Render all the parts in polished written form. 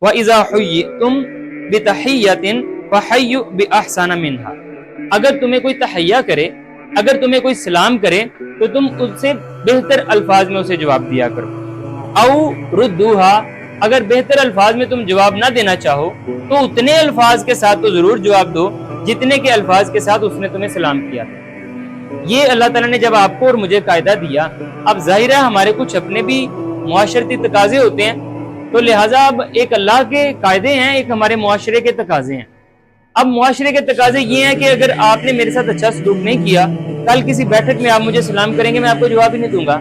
وَإِذَا حُيِّئْتُمْ بِتَحِيَّةٍ فَحَيُّوا بِأَحْسَنَ مِنْهَا، اگر تمہیں کوئی تحیہ کرے، اگر تمہیں کوئی سلام کرے تو تم اس سے بہتر الفاظ میں اسے جواب دیا کرو. او ردوہا، اگر بہتر الفاظ میں تم جواب نہ دینا چاہو تو اتنے الفاظ کے ساتھ تو ضرور جواب دو جتنے کے الفاظ کے ساتھ اس نے تمہیں سلام کیا تھا. یہ اللہ تعالیٰ نے جب آپ کو اور مجھے قاعدہ دیا، اب ظاہر ہے ہمارے کچھ اپنے بھی معاشرتی تقاضے ہوتے ہیں، تو لہٰذا اب ایک اللہ کے قاعدے ہیں، ایک ہمارے معاشرے کے تقاضے ہیں. اب معاشرے کے تقاضے یہ ہیں کہ اگر آپ نے میرے ساتھ اچھا سلوک نہیں کیا، کل کسی بیٹھک میں آپ مجھے سلام کریں گے، میں آپ کو جواب ہی نہیں دوں گا.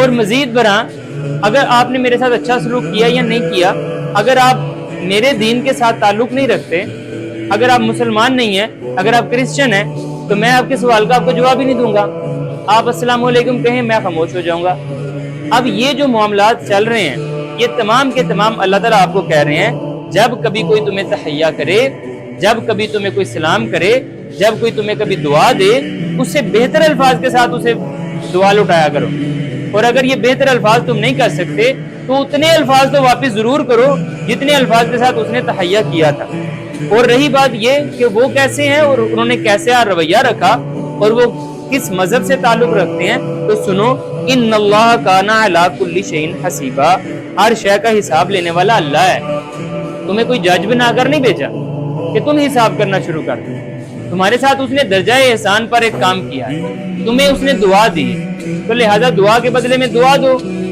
اور مزید برآں اگر آپ نے میرے ساتھ اچھا سلوک کیا یا نہیں کیا، اگر آپ میرے دین کے ساتھ تعلق نہیں رکھتے، اگر آپ مسلمان نہیں ہیں، اگر آپ کرسچن ہیں، تو میں آپ کے سوال کا آپ کو جواب ہی نہیں دوں گا. آپ السلام علیکم کہیں، میں خاموش ہو جاؤں گا. اب یہ جو معاملات چل رہے ہیں، یہ تمام کے تمام اللہ تعالیٰ آپ کو کہہ رہے ہیں، جب کبھی کوئی تمہیں تحیہ کرے، جب کبھی تمہیں کوئی سلام کرے، جب کوئی تمہیں کبھی دعا دے، اس سے بہتر الفاظ کے ساتھ اسے دعا لٹایا کرو. اور اگر یہ بہتر الفاظ تم نہیں کر سکتے تو اتنے الفاظ تو واپس ضرور کرو جتنے الفاظ کے ساتھ اس نے تحیہ کیا تھا. اور رہی بات یہ کہ وہ کیسے ہیں اور انہوں نے کیسے رویہ رکھا اور وہ کس مذہب سے تعلق رکھتے ہیں، تو سنو، ان اللہ کان علی کل شیء حسیبا، ہر شے کا حساب لینے والا اللہ ہے. تمہیں کوئی جج بنا کر نہیں بھیجا کہ تم حساب کرنا شروع کر دو. تمہارے ساتھ اس نے درجہ احسان پر ایک کام کیا ہے، تمہیں اس نے دعا دی، تو لہذا دعا کے بدلے میں دعا دو.